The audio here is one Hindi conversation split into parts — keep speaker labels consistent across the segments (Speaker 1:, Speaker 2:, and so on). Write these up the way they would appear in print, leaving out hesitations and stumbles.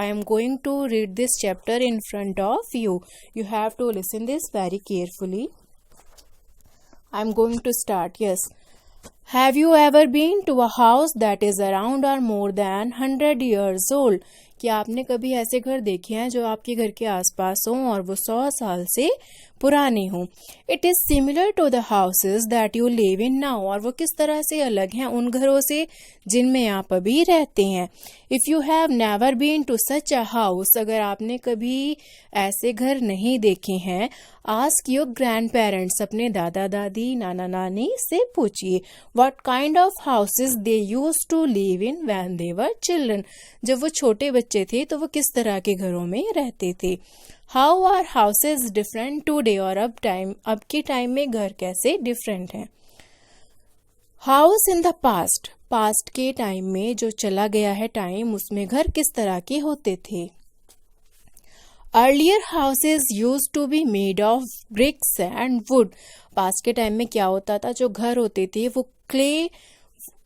Speaker 1: am going to read this chapter in front of you. You have to listen this very carefully. I am going to start. Yes. Have you ever been to a house that is around or more than 100 years old? क्या आपने कभी ऐसे घर देखे हैं जो आपके घर के आसपास हों और वो 100 साल से पुराने हों? It is similar to the houses that you live in now, और वो किस तरह से अलग हैं उन घरों से जिनमें आप अभी रहते हैं. If you have never been to such a house, अगर आपने कभी ऐसे घर नहीं देखे हैं, आस्क योर ग्रैंड पेरेंट्स, अपने दादा दादी नाना नानी से पूछिए. What kind of houses they use to live in when they were children, जब वो छोटे बच्चे थे तो वो किस तरह के घरों में रहते थे. How are houses different today, और अब के टाइम में घर कैसे डिफरेंट हैं. हाउस इन द पास्ट के टाइम में जो चला गया है टाइम, उसमें घर किस तरह के होते थे. Earlier houses use to be made of bricks and wood. Past के टाइम में क्या होता था, जो घर होते थे वो क्ले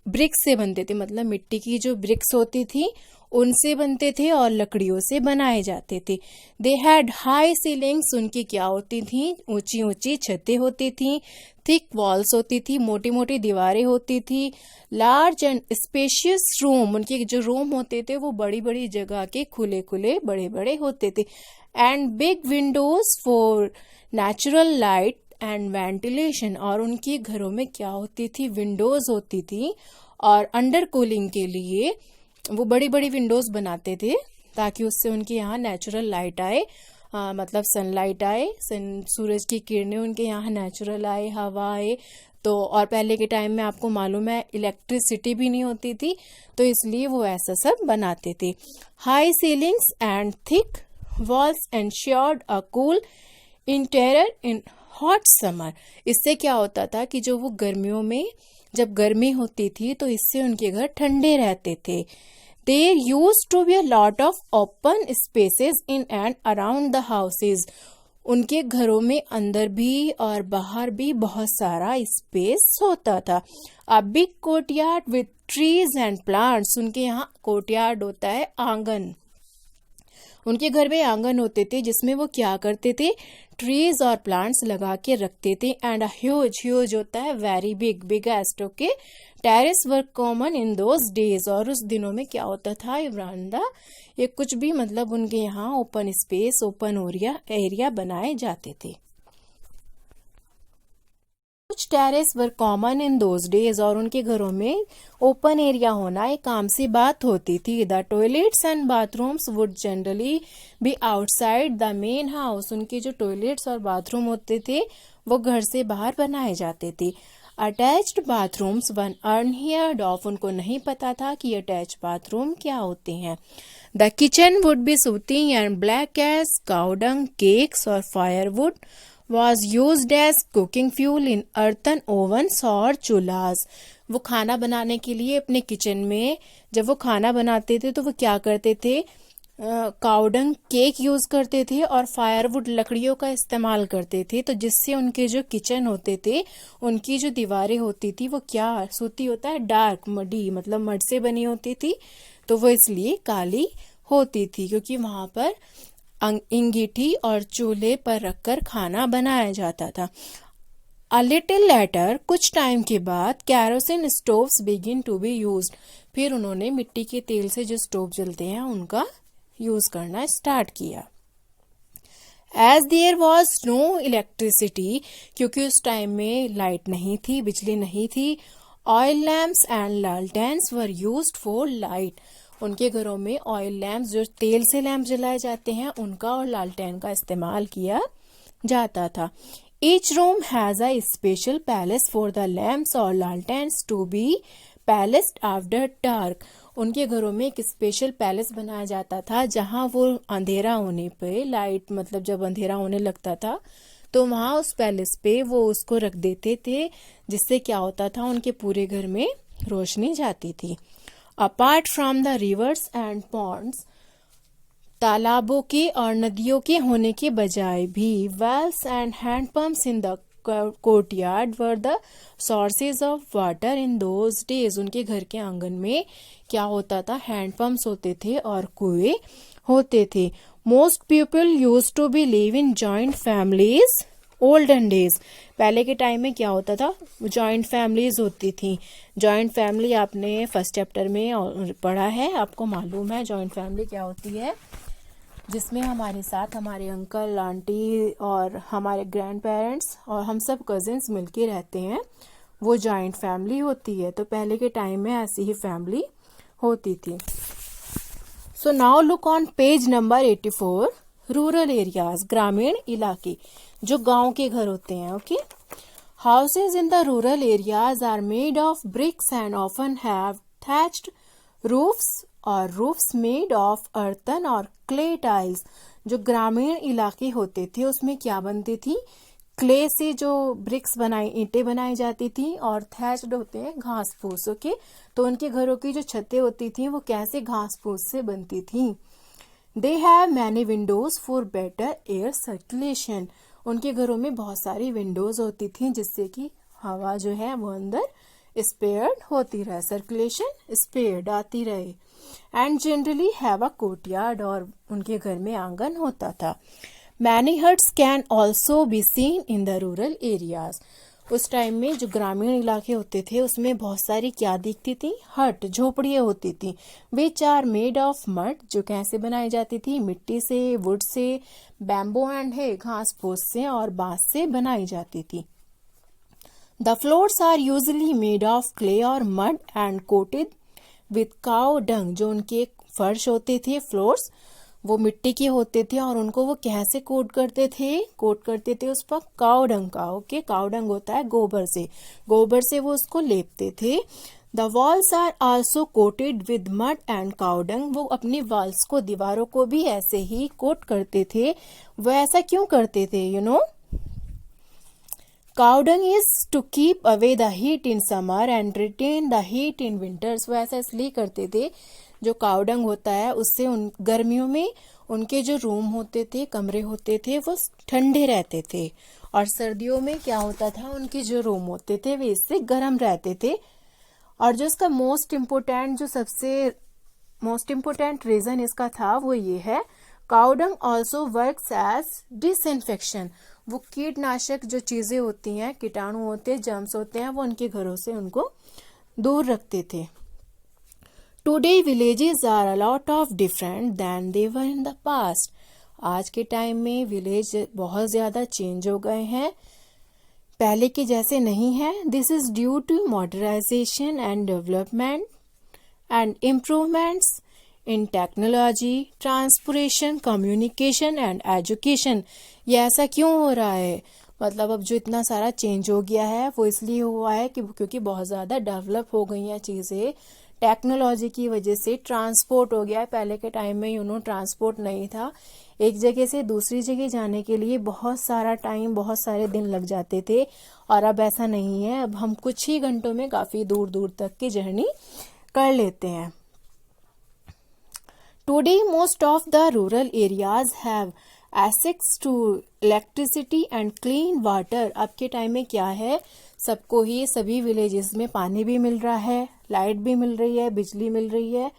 Speaker 1: ब्रिक्स से बनते थे, मतलब मिट्टी की जो ब्रिक्स होती थी उनसे बनते थे और लकड़ियों से बनाए जाते थे. दे हैड हाई सीलिंग्स, उनकी क्या होती थी, ऊंची ऊंची छतें होती थी. थिक वॉल्स होती थी, मोटी मोटी दीवारें होती थी. लार्ज एंड स्पेशियस रूम, उनके जो रूम होते थे वो बड़ी बड़ी जगह के खुले खुले बड़े बड़े होते थे. And big Windows for natural light and ventilation, और उनके घरों में क्या होती थी, विंडोज होती थी, और अंडर कूलिंग के लिए वो बड़ी बड़ी विंडोज बनाते थे ताकि उससे उनके यहाँ नेचुरल लाइट आए, मतलब सनलाइट आए, सूरज की किरणें उनके यहाँ नेचुरल आए, हवा आए. तो और पहले के टाइम में आपको मालूम है इलेक्ट्रिसिटी भी नहीं होती थी, तो इसलिए वो ऐसा सब बनाते थे. High ceilings and thick walls ensured a cool interior in hot summer. इससे क्या होता था कि जो वो गर्मियों में जब गर्मी होती थी तो इससे उनके घर ठंडे रहते थे. There used to be a lot of open spaces in and around the houses. उनके घरों में अंदर भी और बाहर भी बहुत सारा स्पेस होता था. A big courtyard with trees and plants. उनके यहाँ कोर्टयार्ड होता है आंगन. उनके घर में आंगन होते थे जिसमें वो क्या करते थे, ट्रीज और प्लांट्स लगा के रखते थे. एंड ह्यूज होता है very big, biggest. Okay. Terrace were common in those days, और उस दिनों में क्या होता था, वरांडा ये कुछ भी, मतलब उनके यहाँ ओपन स्पेस, ओपन एरिया बनाए जाते थे. कुछ terrace were common in those days, और उनके घरों में ओपन एरिया होना एक आम सी बात होती थी. The toilets and bathrooms would generally be outside the main house. उनके जो टॉयलेट्स और बाथरूम होते थे वो घर से बाहर बनाए जाते थे. Attached bathrooms one unheard of, उनको नहीं पता था कि अटैच बाथरूम क्या होते हैं. The kitchen would be sooty and black as cow dung. Cakes और firewood was used as cooking fuel in earthen ovens और चूल्हास. वो खाना बनाने के लिए अपने किचन में जब वो खाना बनाते थे तो वो क्या करते थे, काउडंग केक यूज करते थे और फायरवुड लकड़ियों का इस्तेमाल करते थे. तो जिससे उनके जो किचन होते थे उनकी जो दीवारें होती थी वो क्या, सूती होता है, डार्क मडी, मतलब मड से बनी होती थी, तो वो इसलिए काली होती थी क्योंकि वहां पर अंगीठी और चूल्हे पर रखकर खाना बनाया जाता था. अ लिटिल लेटर, कुछ टाइम के बाद, kerosene stoves begin to be used. फिर उन्होंने मिट्टी के तेल से जो स्टोव जलते हैं उनका यूज करना स्टार्ट किया. As there was no electricity, क्योंकि उस टाइम में लाइट नहीं थी, बिजली नहीं थी. ऑयल लैम्प्स एंड लालटेन्स वर यूज्ड फॉर लाइट. उनके घरों में ऑयल लैम्प्स, जो तेल से लैम्प जलाए जाते हैं, उनका और लालटेन का इस्तेमाल किया जाता था. Each room has a special palace for the lamps और लालटेन्स टू बी पैलेस्ड आफ्टर डार्क. उनके घरों में एक स्पेशल पैलेस बनाया जाता था जहां वो अंधेरा होने पे, लाइट मतलब जब अंधेरा होने लगता था तो वहां उस पैलेस पे वो उसको रख देते थे, जिससे क्या होता था, उनके पूरे घर में रोशनी जाती थी. Apart from the rivers and ponds, तालाबों के और नदियों के होने के बजाय भी, wells and handpumps in the courtyard were the sources of water in those days. उनके घर के आंगन में क्या होता था, हैंडपंप्स होते थे और कुएं होते थे। Most people use to be live in joint families olden days. पहले के टाइम में क्या होता था, जॉइंट फैमिलीज होती थी। जॉइंट फैमिली आपने फर्स्ट चैप्टर में पढ़ा है, आपको मालूम है जॉइंट फैमिली क्या होती है, जिसमें हमारे साथ हमारे अंकल आंटी और हमारे ग्रैंड पेरेंट्स और हम सब कजिन्स मिलके रहते हैं, वो जॉइंट फैमिली होती है। तो पहले के टाइम में ऐसी ही फैमिली होती थी। So now look on page number 84, rural areas, ग्रामीण इलाके, जो गांव के घर होते हैं। Okay, houses in the rural areas are made of bricks and often have thatched roofs और roofs made of earthen और clay tiles। जो ग्रामीण इलाके होते थे उसमें क्या बनती थी, क्ले से जो ब्रिक्स बनाई, ईंटें बनाई जाती थी, और थैच्ड होते हैं घास फूस। ओके, तो उनके घरों की जो छतें होती थी वो कैसे घास फूस से बनती थी। They have many Windows for better air circulation. उनके घरों में बहुत सारी विंडोज होती थी जिससे कि हवा जो है वो अंदर स्पेयर्ड होती रहे, सर्कुलेशन स्पेयर्ड आती रहे। And generally have a courtyard, और उनके घर में आंगन होता था। Many huts can also be seen in the rural areas. उस टाइम में जो ग्रामीण इलाके होते थे उसमें बहुत सारी क्या दिखती थी, हट, झोपड़ियाँ होती थी। Which are made of mud, जो कैसे बनाई जाती थी, मिट्टी से, वुड से, बैम्बो एंड है, घास फूस से और बांस से बनाई जाती थी। The floors are usually made of clay or mud and coated with cow dung। जो उनके फर्श होते थे, फ्लोर्स, वो मिट्टी के होते थे और उनको वो कैसे कोट करते थे उस पर काव डंग का। ओके, काव डंग होता है गोबर से वो उसको लेपते थे। The walls are also coated with mud and cow dung. वो अपनी वॉल्स को, दीवारों को भी ऐसे ही कोट करते थे। वो ऐसा क्यों करते थे, you know, cow dung is to keep away the heat in summer and retain the heat in winters. वो ऐसा इसलिए करते थे, जो काव डंग होता है उससे उन गर्मियों में उनके जो रूम होते थे, कमरे होते थे, वो ठंडे रहते थे, और सर्दियों में क्या होता था, उनके जो रूम होते थे वे इससे गर्म रहते थे। और जो इसका मोस्ट इम्पोर्टेंट रीजन इसका था वो ये है, काव डंग ऑल्सो वर्क्स एज डिसइंफेक्शन। वो कीटनाशक जो चीजें होती हैं, कीटाणु होते हैं, जर्म्स होते हैं, वो उनके घरों से उनको दूर रखते थे। Today villages are a lot of different than they were in the past. आज के टाइम में विलेज बहुत ज्यादा चेंज हो गए हैं, पहले के जैसे नहीं है। This is due to modernisation and development and improvements in technology, transportation, communication and education. ये ऐसा क्यों हो रहा है, मतलब अब जो इतना सारा चेंज हो गया है वो इसलिए हुआ है कि क्योंकि बहुत ज़्यादा डेवलप हो गई हैं चीज़ें, टेक्नोलॉजी की वजह से ट्रांसपोर्ट हो गया है। पहले के टाइम में ट्रांसपोर्ट नहीं था, एक जगह से दूसरी जगह जाने के लिए बहुत सारा टाइम, बहुत सारे दिन लग जाते थे, और अब ऐसा नहीं है। अब हम कुछ ही घंटों में काफ़ी दूर दूर तक की जर्नी कर लेते हैं। Today, most of the rural areas have access to electricity and clean water। अब के टाइम में क्या है, सबको ही सभी विलेजेस में पानी भी मिल रहा है, लाइट भी मिल रही है, बिजली मिल रही है।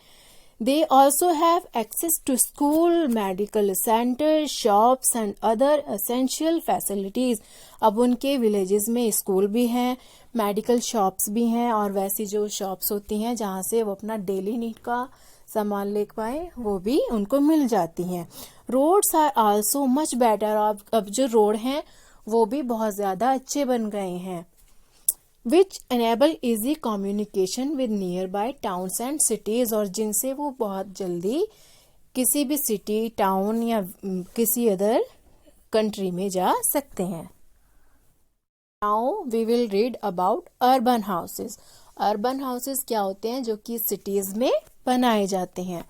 Speaker 1: They also have access to school, medical centers, shops and other essential facilities। अब उनके विलेजेस में स्कूल भी हैं, मेडिकल शॉप्स भी हैं, और वैसी जो शॉप्स होती हैं जहाँ से वो अपना डेली नीड का सामान ले पाए वो भी उनको मिल जाती हैं। Roads are also much better. अब जो रोड हैं वो भी बहुत ज़्यादा अच्छे बन गए हैं। Which enable easy communication with near by towns and cities, और जिनसे वो बहुत जल्दी किसी भी सिटी, टाउन या किसी अदर कंट्री में जा सकते हैं। Now we will read about urban houses. Urban houses क्या होते हैं, जो कि सिटीज में बनाए जाते हैं।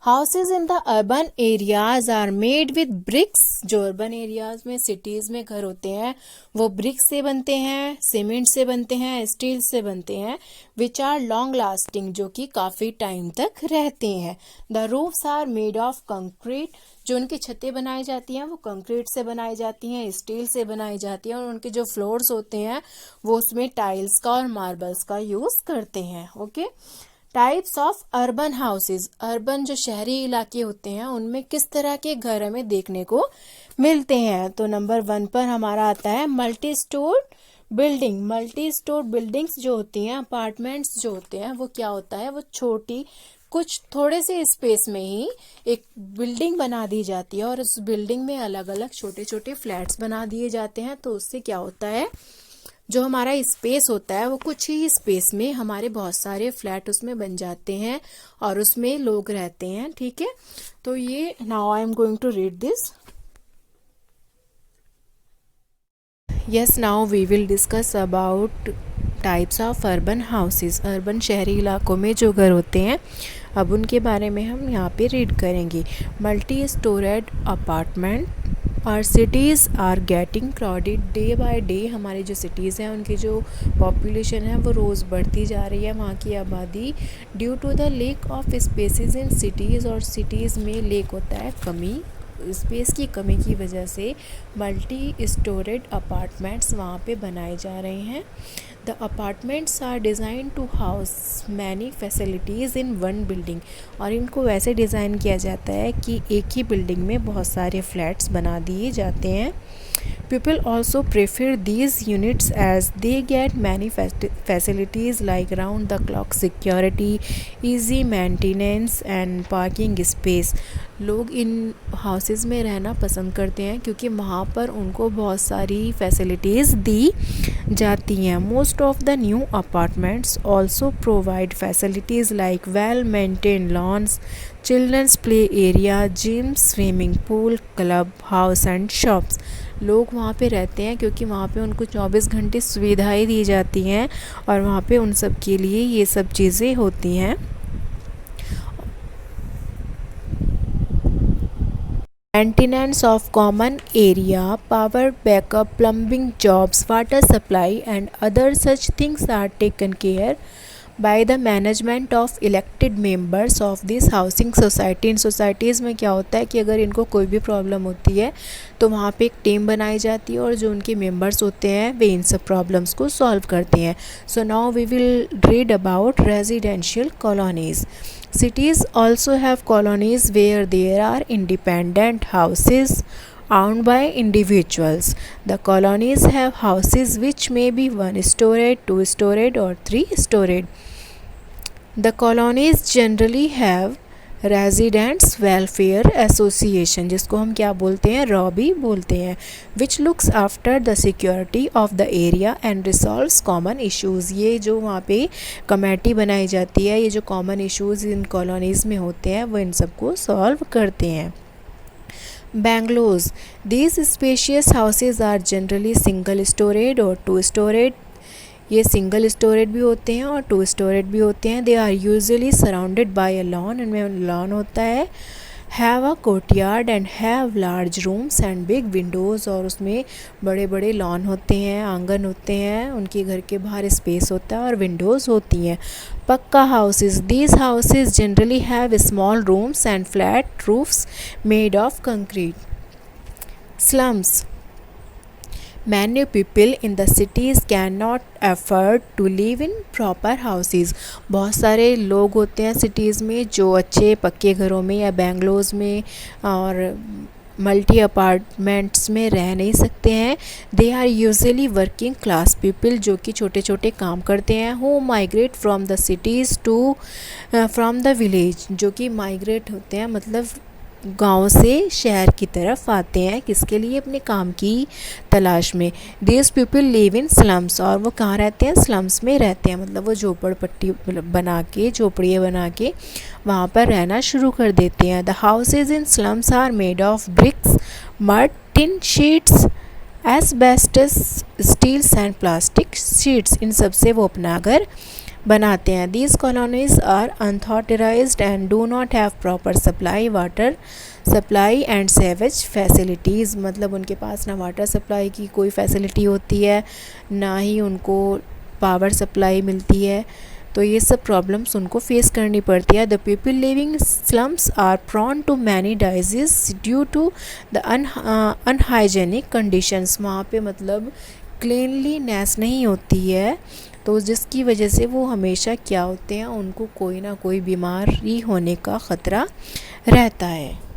Speaker 1: Houses in the urban areas are made with bricks. जो अर्बन एरियाज में, सिटीज में घर होते हैं वो ब्रिक्स से बनते हैं, सीमेंट से बनते हैं, स्टील से बनते हैं। विच आर लॉन्ग लास्टिंग, जो कि काफी टाइम तक रहते हैं। The roofs are made of concrete. जो उनकी छतें बनाई जाती हैं वो कंक्रीट से बनाई जाती हैं, स्टील से बनाई जाती हैं, और उनके जो फ्लोर्स होते हैं वो उसमें टाइल्स का और मार्बल्स का यूज करते हैं। Okay, types of urban houses, urban जो शहरी इलाके होते हैं उनमें किस तरह के घर हमें देखने को मिलते हैं। तो नंबर 1 पर हमारा आता है multi store building. Multi store buildings जो होती हैं, अपार्टमेंट्स जो होते हैं, वो क्या होता है, वो छोटी कुछ थोड़े से स्पेस में ही एक बिल्डिंग बना दी जाती है और उस बिल्डिंग में अलग अलग छोटे छोटे फ्लैट्स बना दिए जाते हैं। तो उससे क्या होता है, जो हमारा स्पेस होता है वो कुछ ही स्पेस में हमारे बहुत सारे फ्लैट उसमें बन जाते हैं और उसमें लोग रहते हैं। ठीक है, तो ये now I am going to read this. Yes, now we will discuss about types of urban houses. Urban शहरी इलाकों में जो घर होते हैं, अब उनके बारे में हम यहाँ पे रीड करेंगे। मल्टी स्टोरेड अपार्टमेंट और cities are getting crowded day by day. हमारी जो सिटीज़ हैं उनकी जो पॉपुलेशन है वो रोज़ बढ़ती जा रही है, वहाँ की आबादी, due to the lack of spaces in cities. और सिटीज़ में लेक होता है कमी, स्पेस की कमी की वजह से मल्टी स्टोरेड अपार्टमेंट्स वहाँ पे बनाए जा रहे हैं। The apartments are designed to house many facilities in one building. और इनको वैसे डिज़ाइन किया जाता है कि एक ही बिल्डिंग में बहुत सारे फ्लैट्स बना दिए जाते हैं। People also prefer these units as they get many facilities like round the clock security, easy maintenance and parking space. लोग इन हाउसेस में रहना पसंद करते हैं क्योंकि वहाँ पर उनको बहुत सारी फैसिलिटीज़ दी जाती हैं। Most of the new apartments also provide facilities like well maintain lawns, children's play area, gym, swimming pool, club house and shops. लोग वहाँ पे रहते हैं क्योंकि वहाँ पे उनको 24 घंटे सुविधाएं दी जाती हैं और वहाँ पे उन सब के लिए ये सब चीज़ें होती हैं। Maintenance of common area, power backup, plumbing jobs, water supply and other such things are taken care by the management of elected members of this housing society. In societies में क्या होता है कि अगर इनको कोई भी प्रॉब्लम होती है तो वहाँ पे एक टीम बनाई जाती है और जो उनके मेंबर्स होते हैं वे इन सब प्रॉब्लम्स को सॉल्व करते हैं। So now we will read about residential colonies. Cities also have colonies where there are independent houses owned by individuals. The colonies have houses which may be 1-storied, 2-storied or 3-storied. The colonies generally have residents welfare association, जिसको हम क्या बोलते हैं, रॉबी बोलते हैं, which looks after the security of the area and resolves common issues. ये जो वहाँ पे कमेटी बनाई जाती है, ये जो कॉमन इश्यूज़ इन कॉलोनीज़ में होते हैं वो इन सबको सॉल्व करते हैं। Bungalows, these spacious houses are generally single storied or 2-storied. ये सिंगल स्टोरेज भी होते हैं और 2-storied भी होते हैं। They are usually surrounded by a lawn, इनमें लॉन होता है। Have a courtyard and have large rooms and big windows, और उसमें बड़े बड़े लॉन होते हैं, आंगन होते हैं, उनके घर के बाहर स्पेस होता है और विंडोज़ होती हैं। पक्का houses, these houses generally have small rooms and flat roofs made of concrete. Slums, many people in the cities cannot afford to live in proper houses. बहुत सारे लोग होते हैं सिटीज़ में जो अच्छे पक्के घरों में या बेंगलोज में और मल्टी अपार्टमेंट्स में रह नहीं सकते हैं। They are usually working class people, जो कि छोटे छोटे काम करते हैं। Who migrate from the cities to from the village, जो कि माइग्रेट होते हैं मतलब गांव से शहर की तरफ आते हैं, किसके लिए, अपने काम की तलाश में। This people live in slums, और वो कहाँ रहते हैं, स्लम्स में रहते हैं, मतलब वो झोपड़पट्टी बना के, झोपड़ियाँ बना के वहाँ पर रहना शुरू कर देते हैं। The houses in slums are made of bricks, mud, tin sheets, asbestos, steels and plastic sheets. इन सब से वो अपना घर बनाते हैं। These colonies are unauthorised and do not have proper supply, water supply and sewage facilities, मतलब उनके पास ना वाटर सप्लाई की कोई फैसिलिटी होती है, ना ही उनको पावर सप्लाई मिलती है। तो ये सब प्रॉब्लम्स उनको फेस करनी पड़ती है। The people living slums are prone to many diseases due to the unhygienic conditions. वहाँ पे मतलब क्लीनलीनेस नहीं होती है तो जिसकी वजह से वो हमेशा क्या होते हैं, उनको कोई ना कोई बीमारी होने का ख़तरा रहता है।